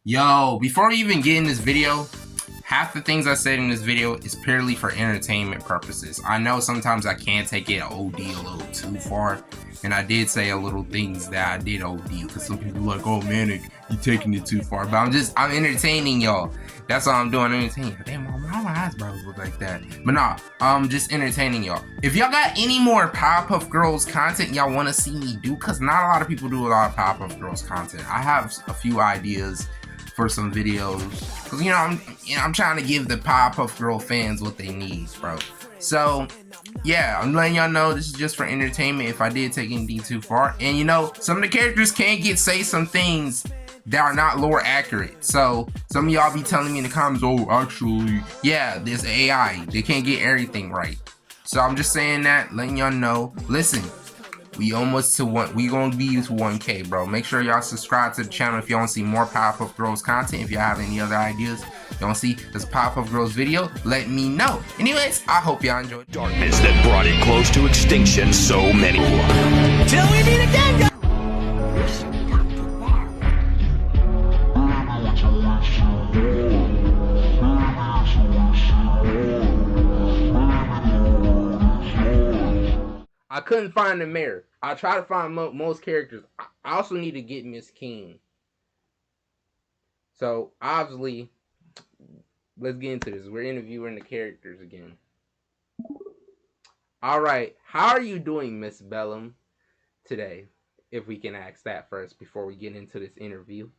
Yo, before we even get in this video, half the things I said in this video is purely for entertainment purposes. I know sometimes I can take it OD a little too far, and I did say a little things that I did OD because some people are like, oh Manic, you taking it too far. But I'm entertaining y'all. That's all I'm doing, entertaining. Damn, my eyes bro look like that. But nah, I'm just entertaining y'all. If y'all got any more Powerpuff Girls content y'all want to see me do, because not a lot of people do a lot of Powerpuff Girls content. I have a few ideas for some videos, because I'm trying to give the Powerpuff Girl fans what they need, bro. So yeah, I'm letting y'all know this is just for entertainment. If I did take anything too far, and some of the characters can't say some things that are not lore accurate. So some of y'all be telling me in the comments, oh, actually, yeah, this AI, they can't get everything right. So I'm just saying that, letting y'all know. Listen, we almost to one. We gonna be to 1K, bro. Make sure y'all subscribe to the channel if you want to see more Powerpuff Girls content. If y'all have any other ideas, you want to see this Powerpuff Girls video, let me know. Anyways, I hope y'all enjoyed. Darkness that brought it close to extinction so many. Till we meet again, guys. I couldn't find the mayor. I tried to find most characters. I also need to get Miss King. So obviously, let's get into this. We're interviewing the characters again. All right, how are you doing, Miss Bellum, today? If we can ask that first before we get into this interview.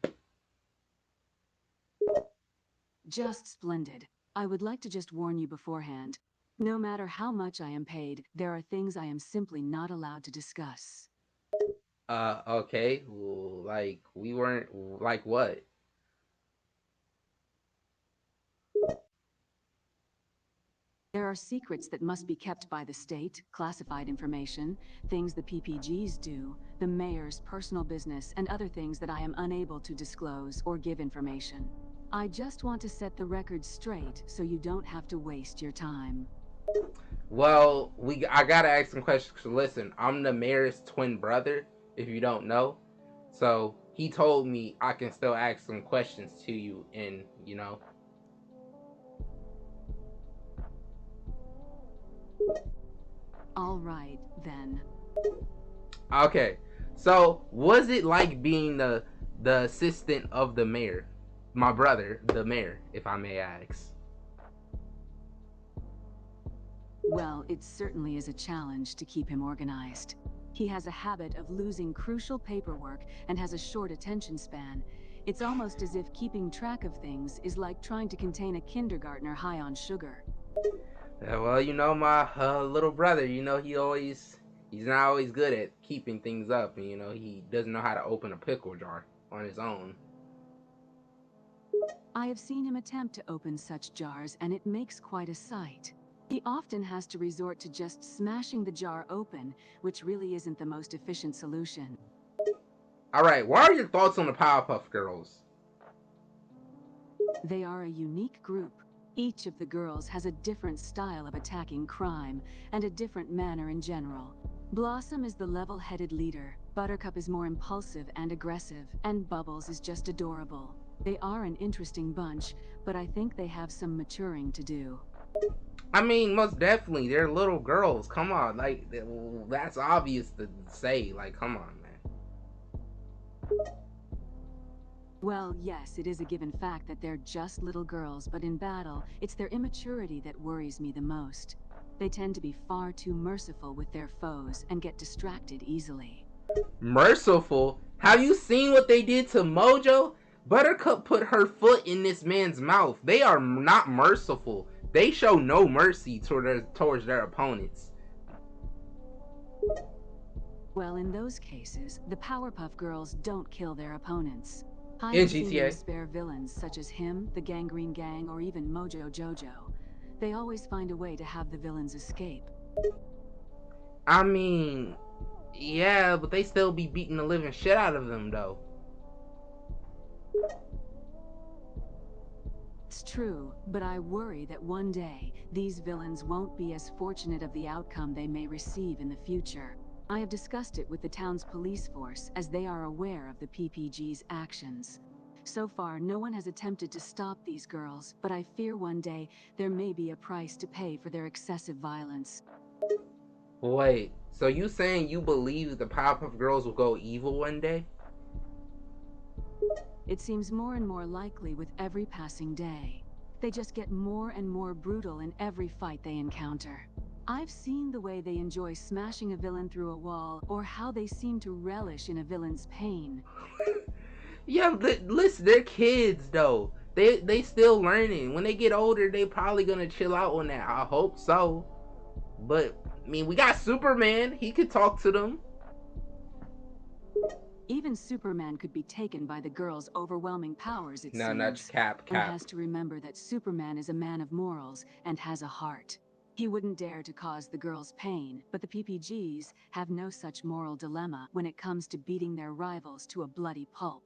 Just splendid. I would like to just warn you beforehand. No matter how much I am paid, there are things I am simply not allowed to discuss. Okay. Like, we weren't, like what? There are secrets that must be kept by the state, classified information, things the PPGs do, the mayor's personal business, and other things that I am unable to disclose or give information. I just want to set the record straight so you don't have to waste your time. Well, I gotta ask some questions. Listen, I'm the mayor's twin brother, if you don't know. So he told me I can still ask some questions to you, and All right, then. Okay. So was it like being the assistant of the mayor? My brother, the mayor, if I may ask. Well, it certainly is a challenge to keep him organized. He has a habit of losing crucial paperwork and has a short attention span. It's almost as if keeping track of things is like trying to contain a kindergartner high on sugar. Well, my little brother, he's not always good at keeping things up, and he doesn't know how to open a pickle jar on his own. I have seen him attempt to open such jars, and it makes quite a sight. He often has to resort to just smashing the jar open, which really isn't the most efficient solution. Alright, what are your thoughts on the Powerpuff Girls? They are a unique group. Each of the girls has a different style of attacking crime, and a different manner in general. Blossom is the level-headed leader, Buttercup is more impulsive and aggressive, and Bubbles is just adorable. They are an interesting bunch, but I think they have some maturing to do. I mean, most definitely, they're little girls. Come on, like, that's obvious to say. Like, come on, man. Well, yes, it is a given fact that they're just little girls, but in battle, it's their immaturity that worries me the most. They tend to be far too merciful with their foes and get distracted easily. Merciful? Have you seen what they did to Mojo? Buttercup put her foot in this man's mouth. They are not merciful. They show no mercy towards their opponents. Well, in those cases, the Powerpuff Girls don't kill their opponents. I In have seen them GTA. spare villains such as him, the Gangrene Gang, or even Mojo Jojo. They always find a way to have the villains escape. I mean, yeah, but they still be beating the living shit out of them, though. It's true, but I worry that one day, these villains won't be as fortunate of the outcome they may receive in the future. I have discussed it with the town's police force, as they are aware of the PPG's actions. So far, no one has attempted to stop these girls, but I fear one day there may be a price to pay for their excessive violence. Wait, so you saying you believe the Powerpuff Girls will go evil one day? It seems more and more likely with every passing day. They just get more and more brutal in every fight they encounter. I've seen the way they enjoy smashing a villain through a wall, or how they seem to relish in a villain's pain. Yeah, listen, they're kids though. They still learning. When they get older, they probably gonna chill out on that. I hope so. But I mean, we got Superman. He could talk to them. Even Superman could be taken by the girl's overwhelming powers, it No, not seems. Cap. One has to remember that Superman is a man of morals and has a heart. He wouldn't dare to cause the girls pain, but the PPGs have no such moral dilemma when it comes to beating their rivals to a bloody pulp.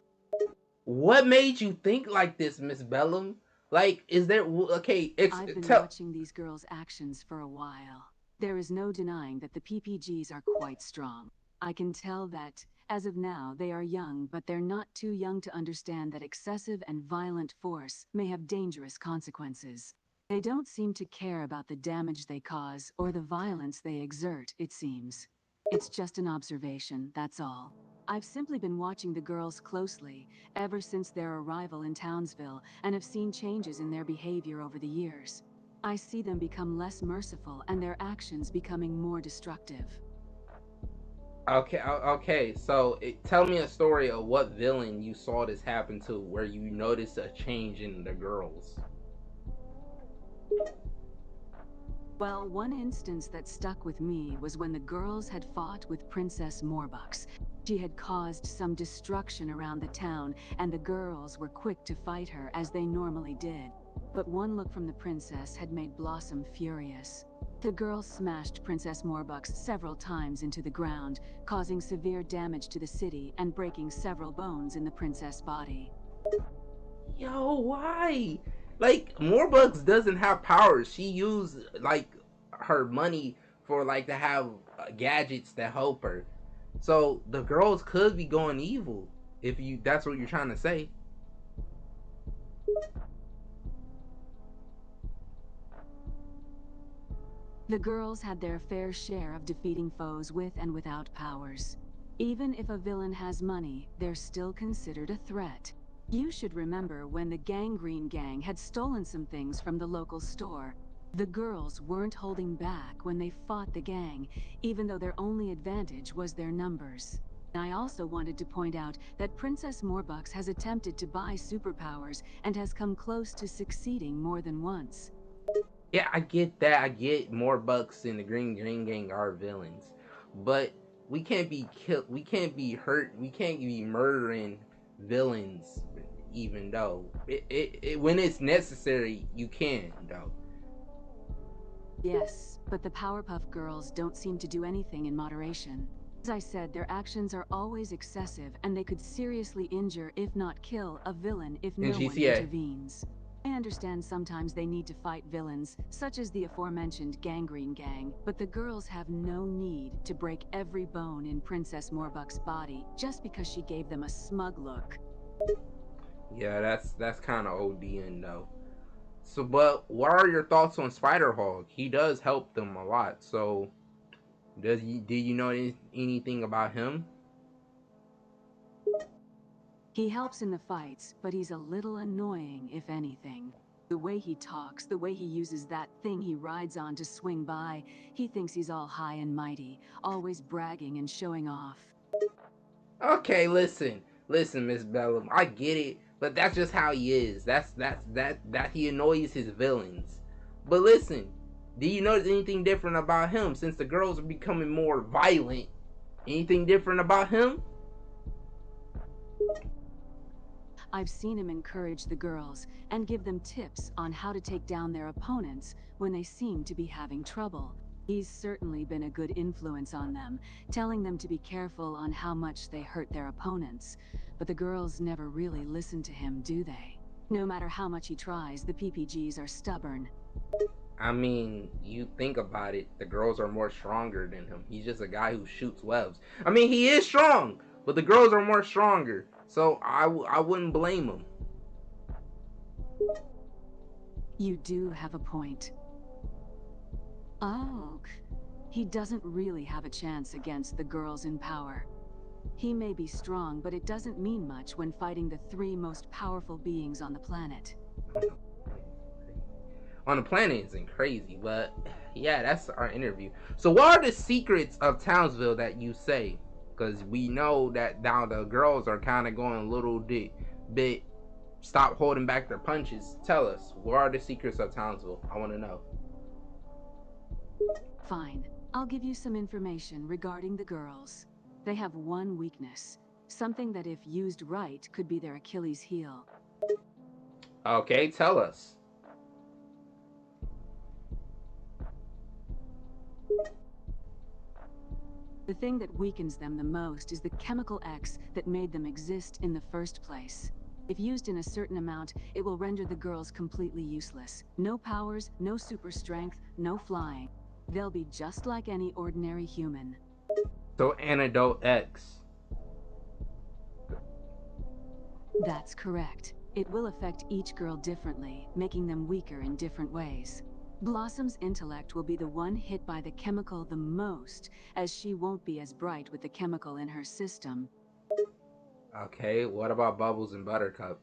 What made you think like this, Miss Bellum? Like, is there okay? I've been watching these girls' actions for a while. There is no denying that the PPGs are quite strong. I can tell that, as of now, they are young, but they're not too young to understand that excessive and violent force may have dangerous consequences. They don't seem to care about the damage they cause or the violence they exert, it seems. It's just an observation, that's all. I've simply been watching the girls closely ever since their arrival in Townsville and have seen changes in their behavior over the years. I see them become less merciful and their actions becoming more destructive. Okay. So, tell me a story of what villain you saw this happen to, where you noticed a change in the girls. Well, one instance that stuck with me was when the girls had fought with Princess Morbucks. She had caused some destruction around the town, and the girls were quick to fight her as they normally did. But one look from the princess had made Blossom furious. The girls smashed Princess Morbucks several times into the ground, causing severe damage to the city and breaking several bones in the princess' body. Yo, why? Like, Morbucks doesn't have powers. She used like her money for like to have gadgets that help her. So the girls could be going evil if you that's what you're trying to say. The girls had their fair share of defeating foes with and without powers. Even if a villain has money, they're still considered a threat. You should remember when the Gangrene Gang had stolen some things from the local store. The girls weren't holding back when they fought the gang, even though their only advantage was their numbers. I also wanted to point out that Princess Morbucks has attempted to buy superpowers and has come close to succeeding more than once. Yeah, I get that. I get Morbucks and the Green Gang are villains, but we can't be killed. We can't be hurt. We can't be murdering villains. Even though when it's necessary, you can though. Yes, but the Powerpuff Girls don't seem to do anything in moderation. As I said, their actions are always excessive, and they could seriously injure, if not kill, a villain if In no one GTA. intervenes. I understand sometimes they need to fight villains, such as the aforementioned Gangrene Gang, but the girls have no need to break every bone in Princess Morbuck's body just because she gave them a smug look. Yeah, that's kind of ODing though. So, but what are your thoughts on Spider-Hog? He does help them a lot. So, do you know anything about him? He helps in the fights, but he's a little annoying, if anything. The way he talks, the way he uses that thing he rides on to swing by, he thinks he's all high and mighty, always bragging and showing off. Okay, listen, Miss Bellum. I get it, but that's just how he is. That he annoys his villains. But listen, do you notice anything different about him since the girls are becoming more violent? Anything different about him? I've seen him encourage the girls and give them tips on how to take down their opponents when they seem to be having trouble. He's certainly been a good influence on them, telling them to be careful on how much they hurt their opponents. But the girls never really listen to him, do they? No matter how much he tries, the PPGs are stubborn. I mean, you think about it, the girls are more stronger than him. He's just a guy who shoots webs. I mean, he is strong, but the girls are more stronger. So I wouldn't blame him. You do have a point. Oh, he doesn't really have a chance against the girls in power. He may be strong, but it doesn't mean much when fighting the three most powerful beings on the planet. On the planet isn't crazy, but yeah, that's our interview. So what are the secrets of Townsville that you say? Because we know that now the girls are kind of going a little bit stop holding back their punches. Tell us, what are the secrets of Townsville? I want to know. Fine. I'll give you some information regarding the girls. They have one weakness. Something that if used right could be their Achilles heel. Okay, tell us. The thing that weakens them the most is the chemical X that made them exist in the first place. If used in a certain amount, it will render the girls completely useless. No powers, no super strength, no flying. They'll be just like any ordinary human. So Antidote X. That's correct. It will affect each girl differently, making them weaker in different ways. Blossom's intellect will be the one hit by the chemical the most, as she won't be as bright with the chemical in her system. Okay, what about Bubbles and Buttercup?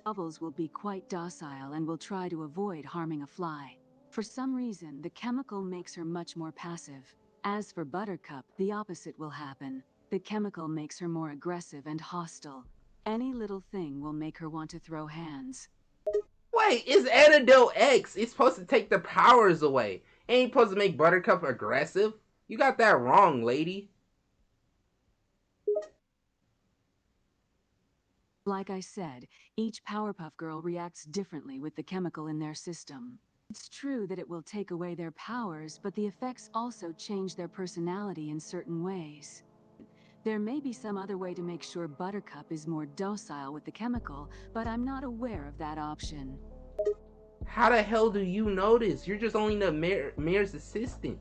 Bubbles will be quite docile and will try to avoid harming a fly. For some reason, the chemical makes her much more passive. As for Buttercup, the opposite will happen. The chemical makes her more aggressive and hostile. Any little thing will make her want to throw hands. Wait, it's Antidote X. It's supposed to take the powers away. Ain't supposed to make Buttercup aggressive. You got that wrong, lady. Like I said, each Powerpuff Girl reacts differently with the chemical in their system. It's true that it will take away their powers, but the effects also change their personality in certain ways. There may be some other way to make sure Buttercup is more docile with the chemical, but I'm not aware of that option. How the hell do you know this? You're just only the mayor's assistant.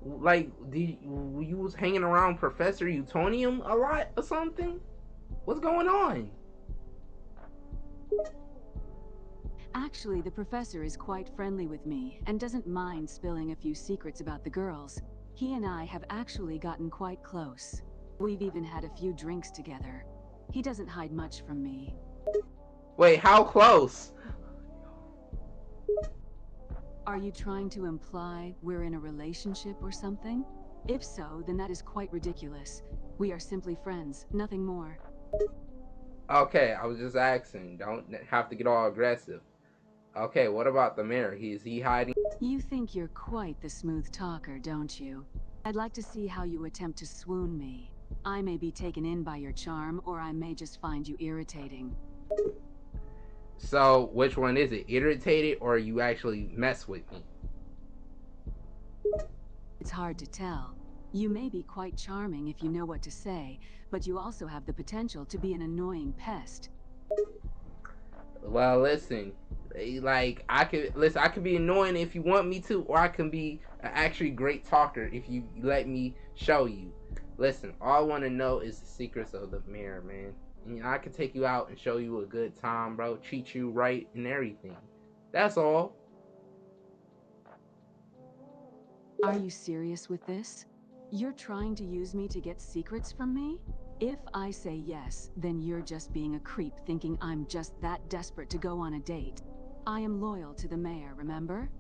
Like, you was hanging around Professor Utonium a lot or something? What's going on? Actually, the professor is quite friendly with me and doesn't mind spilling a few secrets about the girls. He and I have actually gotten quite close. We've even had a few drinks together. He doesn't hide much from me. Wait, how close? Are you trying to imply we're in a relationship or something? If so, then that is quite ridiculous. We are simply friends, nothing more. Okay, I was just asking. Don't have to get all aggressive. Okay, what about the mayor? Is he hiding? You think you're quite the smooth talker, don't you? I'd like to see how you attempt to swoon me. I may be taken in by your charm, or I may just find you irritating. So, which one is it? Irritated or you actually mess with me? It's hard to tell. You may be quite charming if you know what to say, but you also have the potential to be an annoying pest. Well, listen. Like, I could be annoying if you want me to, or I can be an actually great talker if you let me show you. Listen, all I want to know is the secrets of the mayor, man. And I can take you out and show you a good time, bro. Treat you right and everything. That's all. Are you serious with this? You're trying to use me to get secrets from me? If I say yes, then you're just being a creep thinking I'm just that desperate to go on a date. I am loyal to the mayor, remember?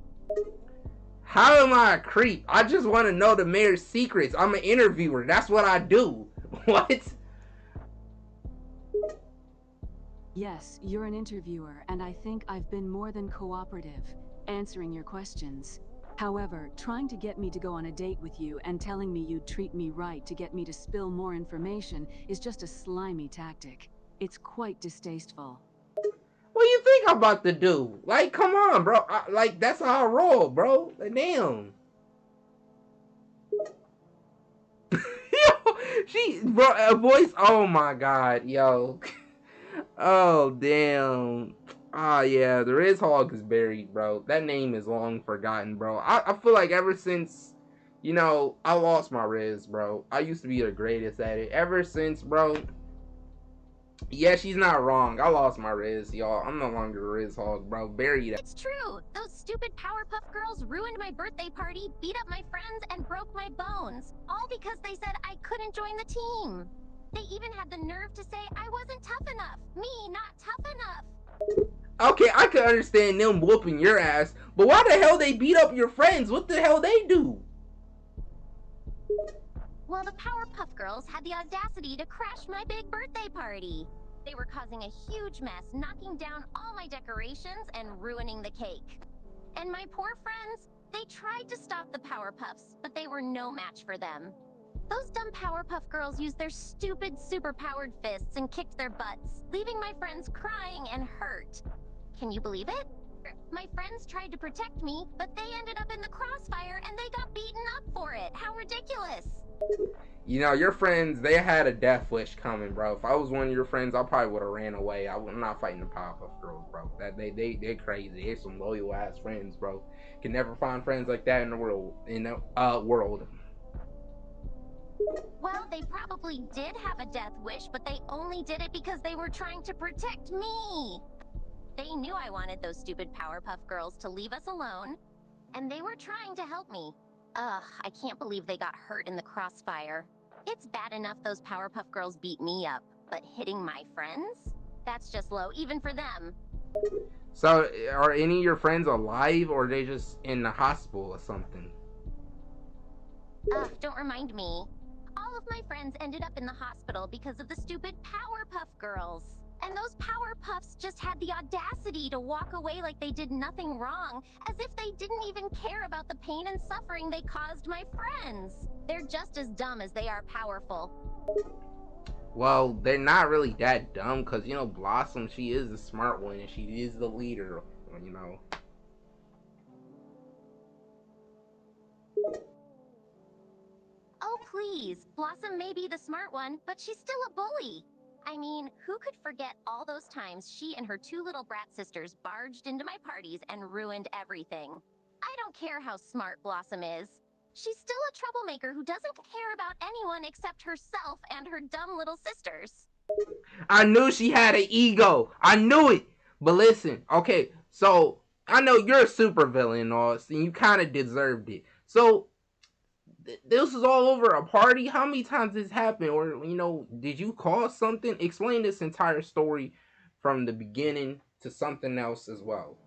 How am I a creep? I just want to know the mayor's secrets. I'm an interviewer. That's what I do. What? Yes, you're an interviewer, and I think I've been more than cooperative, answering your questions. However, trying to get me to go on a date with you and telling me you'd treat me right to get me to spill more information is just a slimy tactic. It's quite distasteful. What do you think I'm about to do? Like, come on, bro. Like, that's how I roll, bro. Like, damn. Yo, bro, a voice. Oh my god, yo. Oh, damn. Ah, yeah, the Riz Hog is buried, bro. That name is long forgotten, bro. I feel like ever since, I lost my Riz, bro. I used to be the greatest at it. Ever since, bro, Yeah, she's not wrong. I lost my Riz, y'all. I'm no longer a Riz hog, bro. Bury that. It's true. Those stupid Powerpuff Girls ruined my birthday party, beat up my friends, and broke my bones. All because they said I couldn't join the team. They even had the nerve to say I wasn't tough enough. Me, not tough enough. Okay, I could understand them whooping your ass, but why the hell they beat up your friends? What the hell they do? Well, the Powerpuff Girls had the audacity to crash my big birthday party. They were causing a huge mess, knocking down all my decorations and ruining the cake. And my poor friends, they tried to stop the Powerpuffs, but they were no match for them. Those dumb Powerpuff Girls used their stupid, super-powered fists and kicked their butts, leaving my friends crying and hurt. Can you believe it? My friends tried to protect me, but they ended up in the crossfire and they got beaten up for it. How ridiculous! You know, your friends, they had a death wish coming, bro. If I was one of your friends, I probably would have ran away. I'm not fighting the Powerpuff Girls, bro. They're crazy. They're some loyal ass friends, bro. Can never find friends like that in the world. Well, they probably did have a death wish, but they only did it because they were trying to protect me. They knew I wanted those stupid Powerpuff Girls to leave us alone, and they were trying to help me. Ugh, I can't believe they got hurt in the crossfire. It's bad enough those Powerpuff Girls beat me up, but hitting my friends? That's just low, even for them. So, are any of your friends alive, or are they just in the hospital or something? Ugh, don't remind me. All of my friends ended up in the hospital because of the stupid Powerpuff Girls. And those Powerpuffs just had the audacity to walk away like they did nothing wrong, as if they didn't even care about the pain and suffering they caused my friends. They're just as dumb as they are powerful. Well, they're not really that dumb, because, you know, Blossom, she is the smart one, and she is the leader, you know. Oh, please. Blossom may be the smart one, but she's still a bully. I mean, who could forget all those times she and her two little brat sisters barged into my parties and ruined everything? I don't care how smart Blossom is. She's still a troublemaker who doesn't care about anyone except herself and her dumb little sisters. I knew she had an ego. I knew it. But listen, okay, so I know you're a supervillain and all, and you kind of deserved it. So this is all over a party? How many times this happened? Or, you know, did you cause something? Explain this entire story from the beginning to something else as well.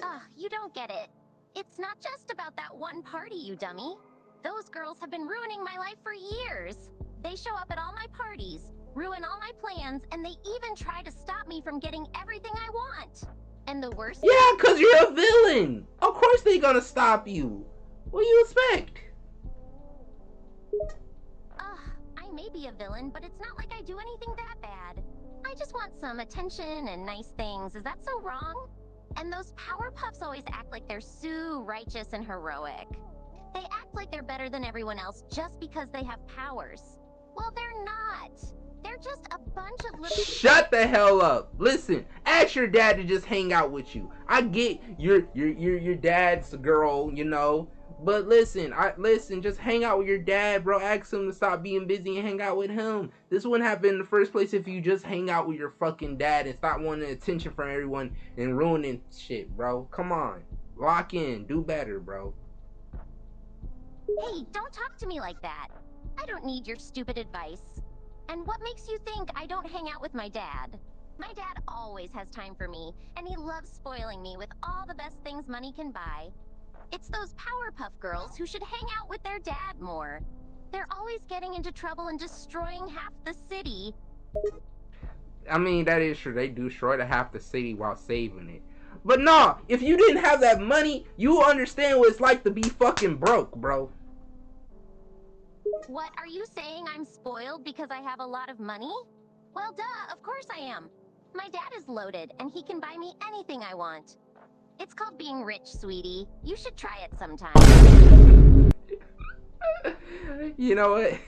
Ugh, you don't get it. It's not just about that one party, you dummy. Those girls have been ruining my life for years. They show up at all my parties, ruin all my plans, and they even try to stop me from getting everything I want. And the worst— Yeah, because you're a villain. Of course they're gonna stop you. What do you expect? Ugh, I may be a villain, but it's not like I do anything that bad. I just want some attention and nice things. Is that so wrong? And those Powerpuffs always act like they're so righteous and heroic. They act like they're better than everyone else just because they have powers. Well, they're not. They're just a bunch of little— Shut the hell up. Listen, ask your dad to just hang out with you. I get your dad's a girl, you know. But listen, just hang out with your dad, bro. Ask him to stop being busy and hang out with him. This wouldn't happen in the first place if you just hang out with your fucking dad and stop wanting attention from everyone and ruining shit, bro. Come on. Lock in. Do better, bro. Hey, don't talk to me like that. I don't need your stupid advice. And what makes you think I don't hang out with my dad? My dad always has time for me, and he loves spoiling me with all the best things money can buy. It's those Powerpuff Girls who should hang out with their dad more. They're always getting into trouble and destroying half the city. I mean, that is true. They destroy half the city while saving it. But nah, if you didn't have that money, you understand what it's like to be fucking broke, bro. What, are you saying I'm spoiled because I have a lot of money? Well, duh, of course I am. My dad is loaded, and he can buy me anything I want. It's called being rich, sweetie. You should try it sometime. You know what?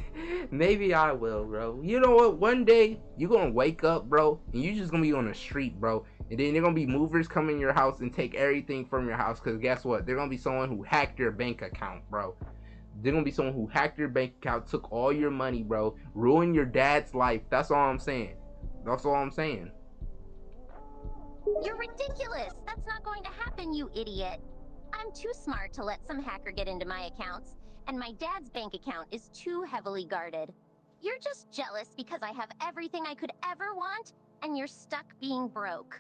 Maybe I will, bro. You know what? One day, you're gonna wake up, bro, and you're just gonna be on the street, bro. And then they're gonna be movers come in your house and take everything from your house. Because guess what? They're gonna be someone who hacked your bank account, bro. They're gonna be someone who hacked your bank account, took all your money, bro, ruined your dad's life. That's all I'm saying. That's all I'm saying. You're ridiculous. That's not going to happen, you idiot. I'm too smart to let some hacker get into my accounts, and my dad's bank account is too heavily guarded. You're just jealous because I have everything I could ever want, and you're stuck being broke.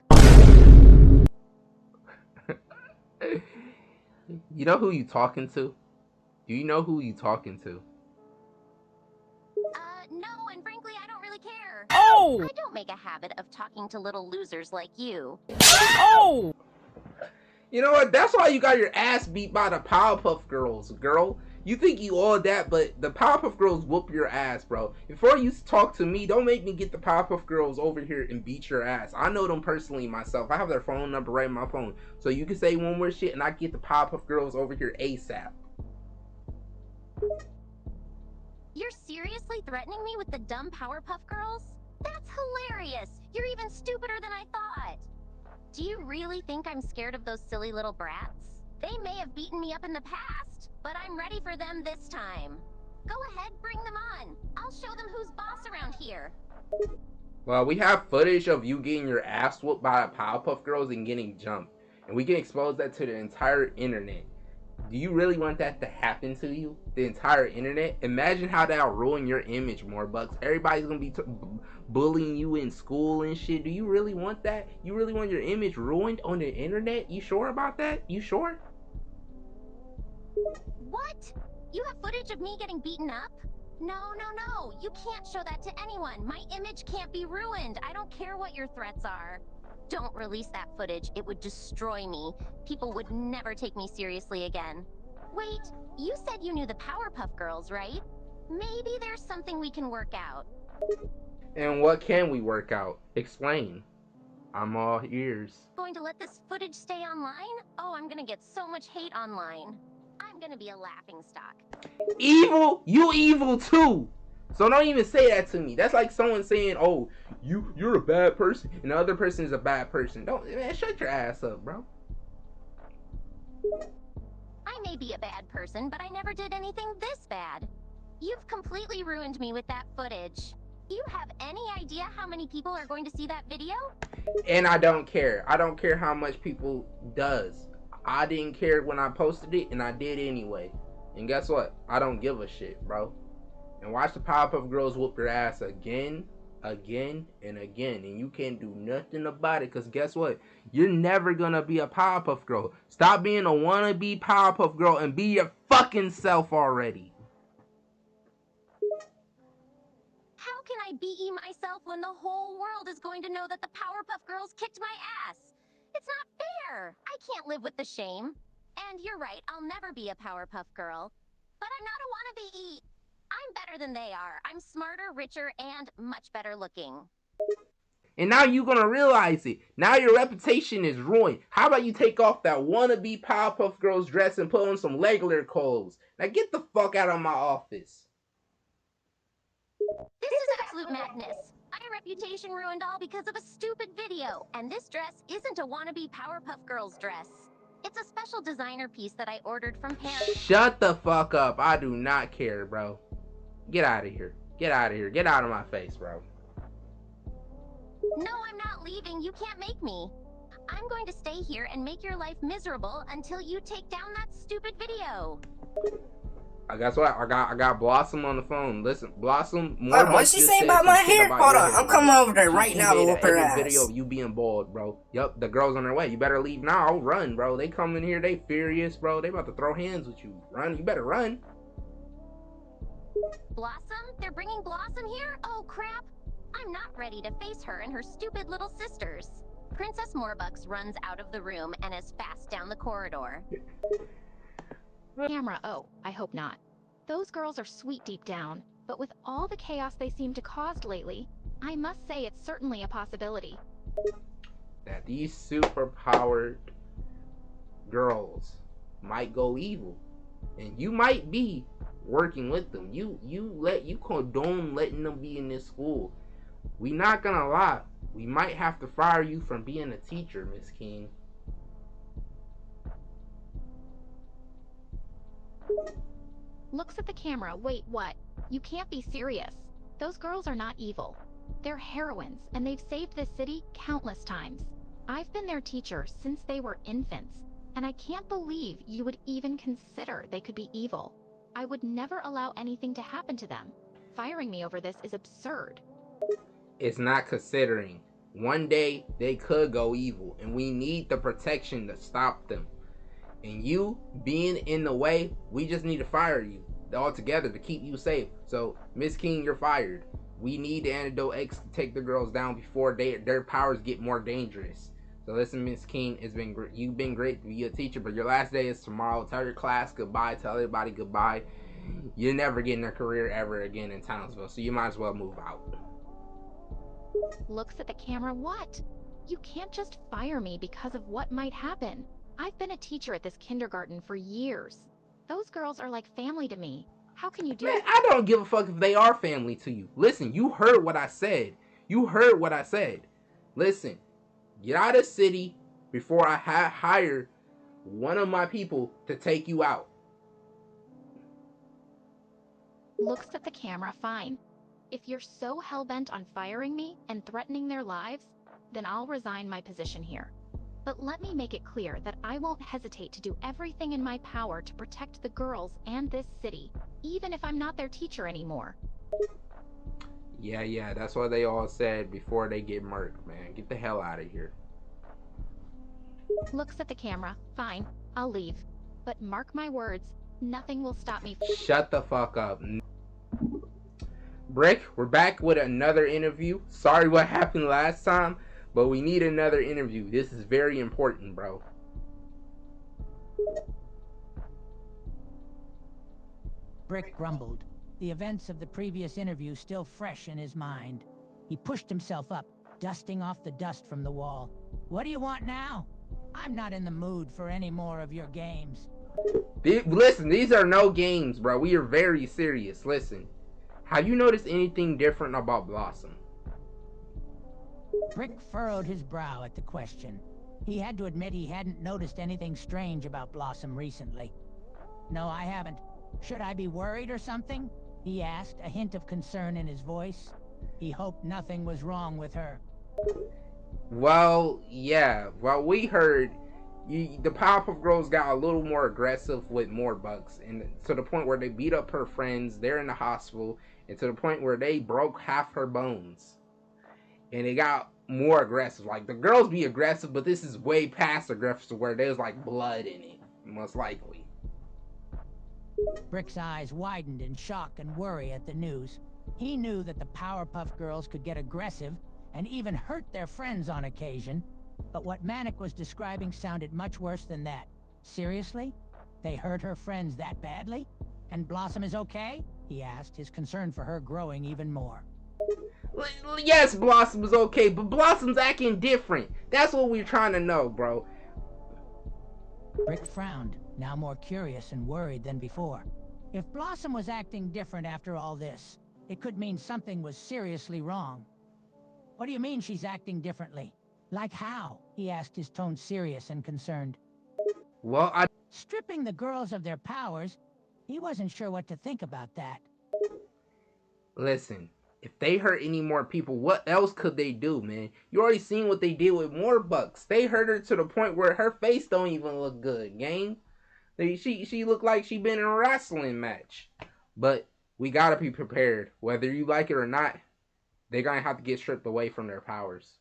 You know who you talking to? Do you know who you talking to? No, and frankly, I don't really care. Oh! I don't make a habit of talking to little losers like you. Oh! You know what? That's why you got your ass beat by the Powerpuff Girls, girl. You think you all that, but the Powerpuff Girls whoop your ass, bro. Before you talk to me, don't make me get the Powerpuff Girls over here and beat your ass. I know them personally myself. I have their phone number right in my phone. So you can say one more shit and I get the Powerpuff Girls over here ASAP. You're seriously threatening me with the dumb Powerpuff Girls? That's hilarious! You're even stupider than I thought! Do you really think I'm scared of those silly little brats? They may have beaten me up in the past, but I'm ready for them this time. Go ahead, bring them on. I'll show them who's boss around here. Well, we have footage of you getting your ass whooped by the Powerpuff Girls and getting jumped. And we can expose that to the entire internet. Do you really want that to happen to you? The entire internet? Imagine how that'll ruin your image, Morbucks. Everybody's gonna be bullying you in school and shit. Do you really want that? You really want your image ruined on the internet? You sure about that? You sure? What? You have footage of me getting beaten up? No. You can't show that to anyone. My image can't be ruined. I don't care what your threats are. Don't release that footage. It would destroy me. People would never take me seriously again. Wait, you said you knew the Powerpuff Girls, right? Maybe there's something we can work out. And what can we work out? Explain. I'm all ears. Going to let this footage stay online? Oh, I'm gonna get so much hate online. I'm gonna be a laughingstock. Evil? You evil too. So don't even say that to me. That's like someone saying, "Oh, you're a bad person," and the other person is a bad person. Don't, man, shut your ass up, bro. I may be a bad person, but I never did anything this bad. You've completely ruined me with that footage. Do you have any idea how many people are going to see that video? And I don't care. I don't care how much people does. I didn't care when I posted it, and I did anyway. And guess what? I don't give a shit, bro. And watch the Powerpuff Girls whoop your ass again, and again. And you can't do nothing about it, because guess what? You're never gonna be a Powerpuff Girl. Stop being a wannabe Powerpuff Girl and be your fucking self already. How can I be myself when the whole world is going to know that the Powerpuff Girls kicked my ass? It's not fair. I can't live with the shame. And you're right, I'll never be a Powerpuff Girl. But I'm not a wannabe. I'm better than they are. I'm smarter, richer, and much better looking. And now you're gonna realize it. Now your reputation is ruined. How about you take off that wannabe Powerpuff Girls dress and put on some regular clothes? Now get the fuck out of my office. This is absolute madness. My reputation ruined all because of a stupid video. And this dress isn't a wannabe Powerpuff Girls dress. It's a special designer piece that I ordered from Paris. Shut the fuck up. I do not care, bro. Get out of here. Get out of here. Get out of my face, bro. No, I'm not leaving. You can't make me. I'm going to stay here and make your life miserable until you take down that stupid video. Guess what? I got Blossom on the phone. Listen, Blossom. What'd she say about my hair? Hold on, I'm coming over there right now to whoop her ass. Video of you being bald, bro. Yup, the girl's on their way. You better leave now. Run, bro. They come in here. They furious, bro. They about to throw hands with you. Run. You better run. Blossom? They're bringing Blossom here? Oh, crap. I'm not ready to face her and her stupid little sisters. Princess Morbucks runs out of the room and is fast down the corridor. Camera, oh, I hope not. Those girls are sweet deep down, but with all the chaos they seem to cause lately, I must say it's certainly a possibility. That these superpowered girls might go evil. And you might be working with them. You condone letting them be in this school. We not gonna lie. We might have to fire you from being a teacher, Miss King. Looks at the camera. Wait, what? You can't be serious. Those girls are not evil. They're heroines, and they've saved this city countless times. I've been their teacher since they were infants, and I can't believe you would even consider they could be evil. I would never allow anything to happen to them. Firing me over this is absurd. It's not considering. One day they could go evil, and we need the protection to stop them. And you being in the way, we just need to fire you altogether to keep you safe. So, Miss King, you're fired. We need the Antidote X to take the girls down before their powers get more dangerous. So listen, Miss King, you've been great to be a teacher, but your last day is tomorrow. Tell your class goodbye. Tell everybody goodbye. You're never getting a career ever again in Townsville, so you might as well move out. Looks at the camera. What? You can't just fire me because of what might happen. I've been a teacher at this kindergarten for years. Those girls are like family to me. How can you do Man, I don't give a fuck if they are family to you. Listen, you heard what I said. You heard what I said. Listen, get out of the city before I hire one of my people to take you out. Looks at the camera. Fine. If you're so hell-bent on firing me and threatening their lives, then I'll resign my position here. But let me make it clear that I won't hesitate to do everything in my power to protect the girls and this city, even if I'm not their teacher anymore. Yeah, that's what they all said before they get murked, man. Get the hell out of here. Looks at the camera. Fine, I'll leave. But mark my words, nothing will stop me. Shut the fuck up. Brick, we're back with another interview. Sorry what happened last time, but we need another interview. This is very important, bro. Brick grumbled, the events of the previous interview still fresh in his mind. He pushed himself up, dusting off the dust from the wall. What do you want now? I'm not in the mood for any more of your games. Listen, these are no games, bro. We are very serious. Listen, have you noticed anything different about Blossom? Brick furrowed his brow at the question. He had to admit he hadn't noticed anything strange about Blossom recently. No, I haven't. Should I be worried or something? He asked, a hint of concern in his voice. He hoped nothing was wrong with her. Well, yeah. Well, we heard the Powerpuff Girls got a little more aggressive with more bugs, and to the point where they beat up her friends. They're in the hospital, and to the point where they broke half her bones. And they got more aggressive. Like, the girls be aggressive, but this is way past aggressive, where there's like blood in it, most likely. Brick's eyes widened in shock and worry at the news. He knew that the Powerpuff Girls could get aggressive and even hurt their friends on occasion, but what Manic was describing sounded much worse than that. Seriously? They hurt her friends that badly? And Blossom is okay? He asked, his concern for her growing even more. Yes, Blossom is okay, but Blossom's acting different. That's what we're trying to know, bro. Brick frowned, now more curious and worried than before. If Blossom was acting different after all this, it could mean something was seriously wrong. What do you mean she's acting differently? Like how? He asked, his tone serious and concerned. Well, Stripping the girls of their powers, he wasn't sure what to think about that. Listen, if they hurt any more people, what else could they do, man? You already seen what they did with more bucks. They hurt her to the point where her face don't even look good, gang. She looked like she been in a wrestling match. But we gotta be prepared. Whether you like it or not, they're gonna have to get stripped away from their powers.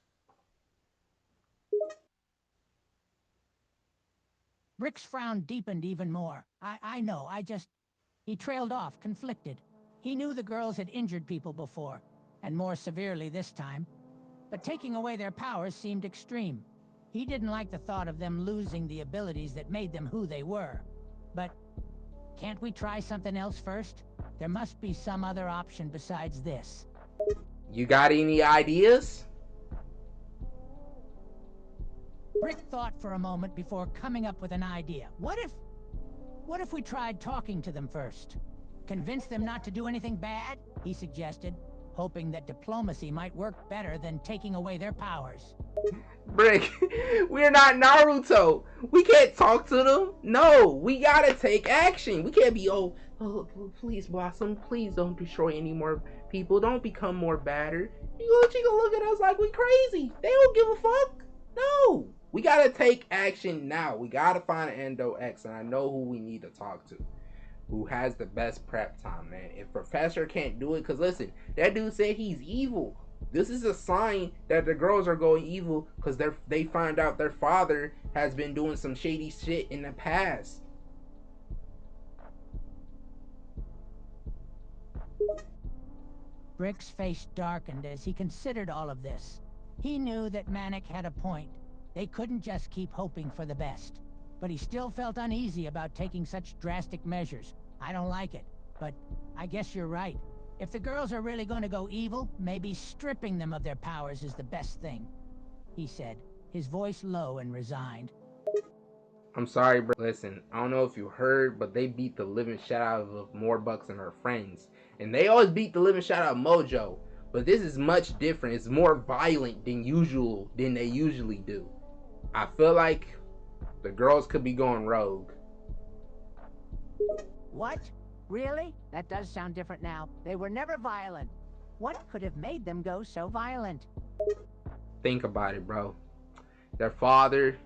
Brick's frown deepened even more. I know, He trailed off, conflicted. He knew the girls had injured people before, and more severely this time. But taking away their powers seemed extreme. He didn't like the thought of them losing the abilities that made them who they were. But can't we try something else first? There must be some other option besides this. You got any ideas? Brick thought for a moment before coming up with an idea. What if we tried talking to them first? Convince them not to do anything bad, he suggested. hoping that diplomacy might work better than taking away their powers. Brick, we're not Naruto. We can't talk to them. No, we gotta take action. We can't be, oh, please, Blossom, please don't destroy any more people. Don't become more badder. She gonna look at us like we crazy. They don't give a fuck. No, we gotta take action now. We gotta find Endo X, and I know who we need to talk to. Who has the best prep time, man. If Professor can't do it, because listen, that dude said he's evil. This is a sign that the girls are going evil because they find out their father has been doing some shady shit in the past. Brick's face darkened as he considered all of this. He knew that Manic had a point. They couldn't just keep hoping for the best. But he still felt uneasy about taking such drastic measures. I don't like it, but I guess you're right. If the girls are really going to go evil, maybe stripping them of their powers is the best thing, he said, his voice low and resigned. I'm sorry, bro. Listen, I don't know if you heard, but they beat the living shit out of Morebucks and her friends. And they always beat the living shit out of Mojo. But this is much different. It's more violent than they usually do. I feel like the girls could be going rogue. What? Really? That does sound different now. They were never violent. What could have made them go so violent? Think about it, bro. Their father,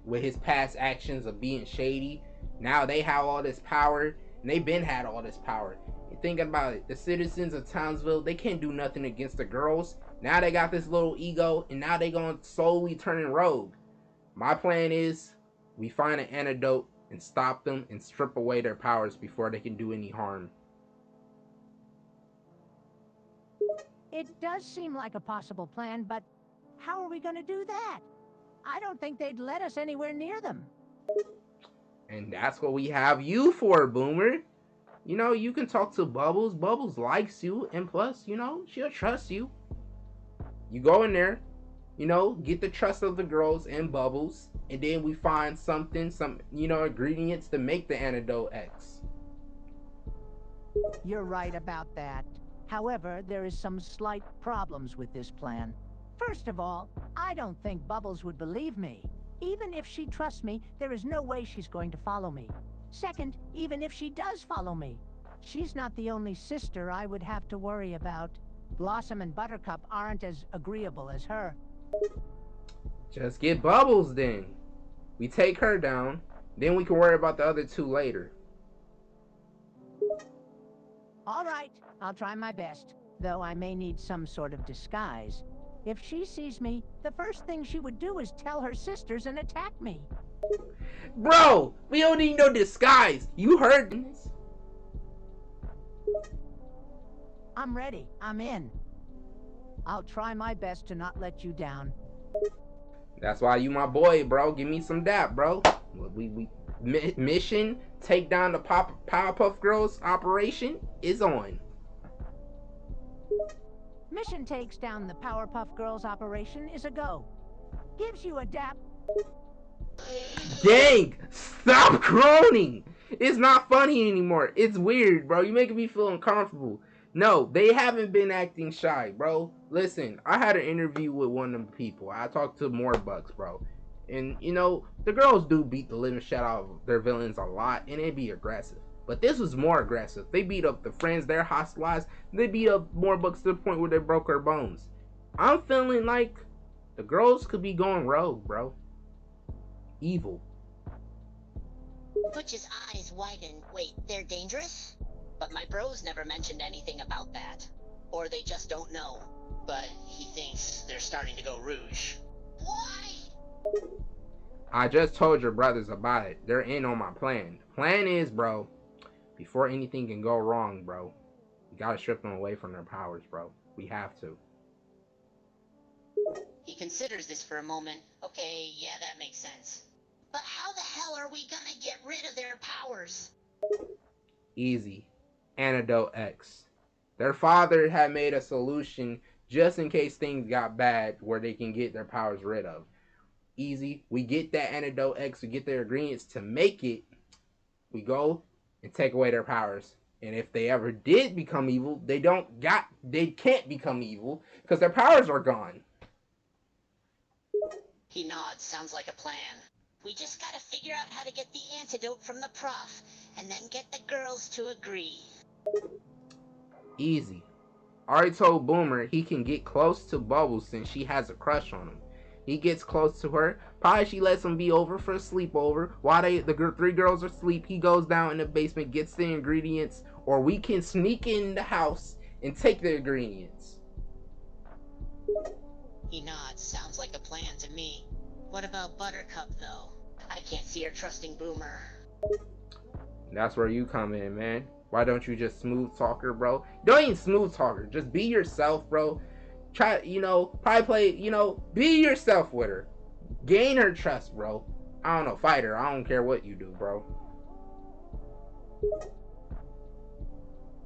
with his past actions of being shady, now they have all this power, and they've been had all this power. You think about it, the citizens of Townsville, they can't do nothing against the girls. Now they got this little ego, and now they gonna slowly turn rogue. My plan is, we find an antidote and stop them and strip away their powers before they can do any harm. It does seem like a possible plan, but how are we going to do that? I don't think they'd let us anywhere near them. And that's what we have you for, Boomer. You know, you can talk to Bubbles. Bubbles likes you, and plus, you know, she'll trust you. You go in there, you know, get the trust of the girls and Bubbles, and then we find some, you know, ingredients to make the Antidote X. You're right about that. However, there is some slight problems with this plan. First of all, I don't think Bubbles would believe me. Even if she trusts me, there is no way she's going to follow me. Second, even if she does follow me, she's not the only sister I would have to worry about. Blossom and Buttercup aren't as agreeable as her. Just get Bubbles then. We take her down, then we can worry about the other two later. All right, I'll try my best, though I may need some sort of disguise. If she sees me, the first thing she would do is tell her sisters and attack me. Bro, we don't need no disguise. You heard this. I'm ready. I'm in. I'll try my best to not let you down. That's why you my boy, bro. Give me some dap, bro. Mission, take down the Powerpuff Girls operation is on. Mission takes down the Powerpuff Girls operation is a go. Gives you a dap. Dang! Stop groaning! It's not funny anymore. It's weird, bro. You're making me feel uncomfortable. No, they haven't been acting shy, bro. Listen, I had an interview with one of the people. I talked to Morebucks, bro. And, you know, the girls do beat the living shit out of their villains a lot, and they be aggressive. But this was more aggressive. They beat up the friends they're hostilized. They beat up Morebucks to the point where they broke her bones. I'm feeling like the girls could be going rogue, bro. Evil. Butch's eyes widen. Wait, they're dangerous? But my bros never mentioned anything about that. Or they just don't know. But he thinks they're starting to go rouge. Why? I just told your brothers about it. They're in on my plan. The plan is, bro, before anything can go wrong, bro, we gotta strip them away from their powers, bro. We have to. He considers this for a moment. Okay, yeah, that makes sense. But how the hell are we gonna get rid of their powers? Easy. Antidote X. Their father had made a solution just in case things got bad where they can get their powers rid of. Easy. We get that Antidote X, we get their ingredients to make it. We go and take away their powers. And if they ever did become evil, they can't become evil because their powers are gone. He nods. Sounds like a plan. We just gotta figure out how to get the antidote from the prof, and then get the girls to agree. Easy. Already told Boomer he can get close to Bubbles since she has a crush on him. He gets close to her. Probably she lets him be over for a sleepover. While the three girls are asleep, he goes down in the basement, gets the ingredients, or we can sneak in the house and take the ingredients. He nods. Sounds like a plan to me. What about Buttercup, though? I can't see her trusting Boomer. That's where you come in, man. Why don't you just smooth talk her, bro? Don't even smooth talk her. Just be yourself, bro. Try, probably play, be yourself with her. Gain her trust, bro. I don't know, fight her. I don't care what you do, bro.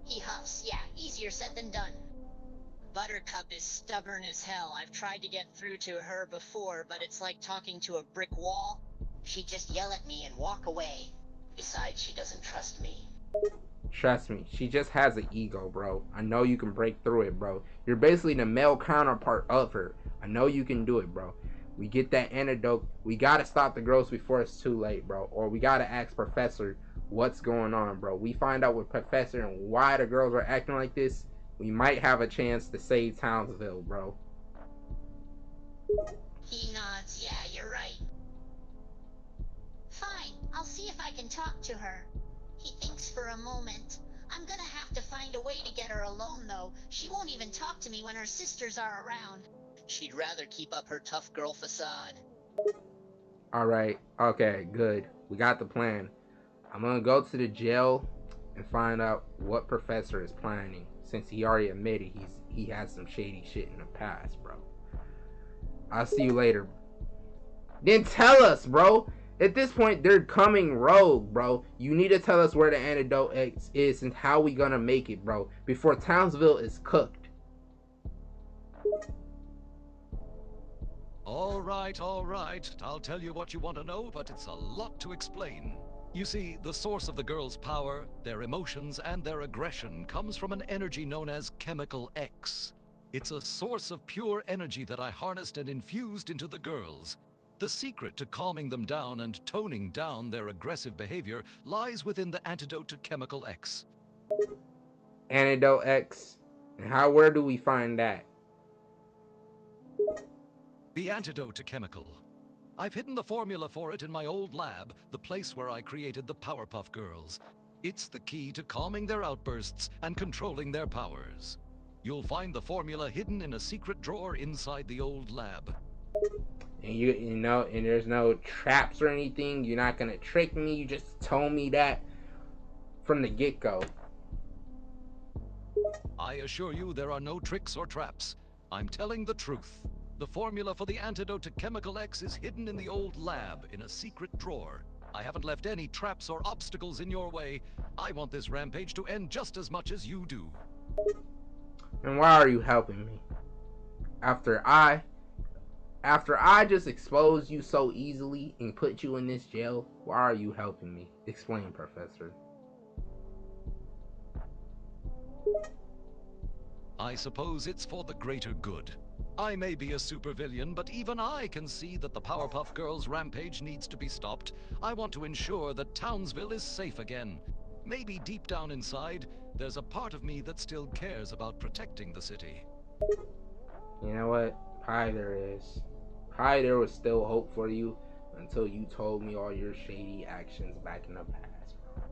He huffs. Yeah, easier said than done. Buttercup is stubborn as hell. I've tried to get through to her before, but it's like talking to a brick wall. She'd just yell at me and walk away. Besides, she doesn't trust me. Trust me, she just has an ego, bro. I know you can break through it, bro. You're basically the male counterpart of her. I know you can do it, bro. We get that antidote. We gotta stop the girls before it's too late, bro. Or we gotta ask Professor what's going on, bro. We find out with Professor and why the girls are acting like this. We might have a chance to save Townsville, bro. He nods. Yeah, you're right. Fine, I'll see if I can talk to her. He thinks for a moment. I'm gonna have to find a way to get her alone, though. She won't even talk to me when her sisters are around. She'd rather keep up her tough girl facade. Alright, okay, good. We got the plan. I'm gonna go to the jail and find out what Professor is planning, since he already admitted he had some shady shit in the past, bro. I'll see you later. Then tell us, bro. At this point, they're coming rogue, bro. You need to tell us where the antidote is and how we gonna make it, bro, before Townsville is cooked. All right. I'll tell you what you want to know, but it's a lot to explain. You see, the source of the girls' power, their emotions, and their aggression comes from an energy known as Chemical X. It's a source of pure energy that I harnessed and infused into the girls. The secret to calming them down and toning down their aggressive behavior lies within the antidote to Chemical X. Antidote X? And where do we find that? The antidote to chemical. I've hidden the formula for it in my old lab, the place where I created the Powerpuff Girls. It's the key to calming their outbursts and controlling their powers. You'll find the formula hidden in a secret drawer inside the old lab. And and there's no traps or anything. You're not gonna trick me. You just told me that from the get-go. I assure you there are no tricks or traps. I'm telling the truth. The formula for the antidote to Chemical X is hidden in the old lab in a secret drawer. I haven't left any traps or obstacles in your way. I want this rampage to end just as much as you do. And why are you helping me? After I just exposed you so easily and put you in this jail, why are you helping me? Explain, Professor. I suppose it's for the greater good. I may be a supervillain, but even I can see that the Powerpuff Girls' rampage needs to be stopped. I want to ensure that Townsville is safe again. Maybe deep down inside, there's a part of me that still cares about protecting the city. You know what? Probably there is. Probably there was still hope for you until you told me all your shady actions back in the past, bro.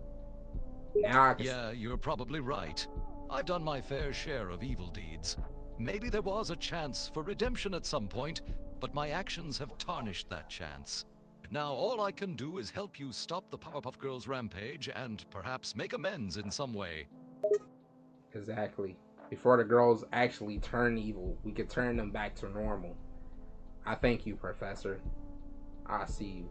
Now I can... Yeah, you're probably right. I've done my fair share of evil deeds. Maybe there was a chance for redemption at some point, but my actions have tarnished that chance. Now all I can do is help you stop the Powerpuff Girls' rampage and perhaps make amends in some way. Exactly. Before the girls actually turn evil, we could turn them back to normal. I thank you, Professor. I'll see you.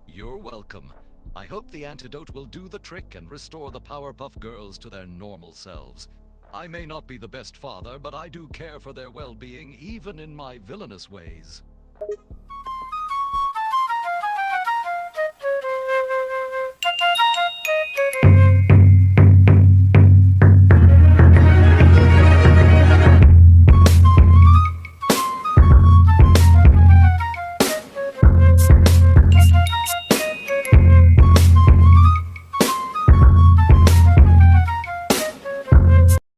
You're welcome. I hope the antidote will do the trick and restore the Powerpuff Girls to their normal selves. I may not be the best father, but I do care for their well-being, even in my villainous ways.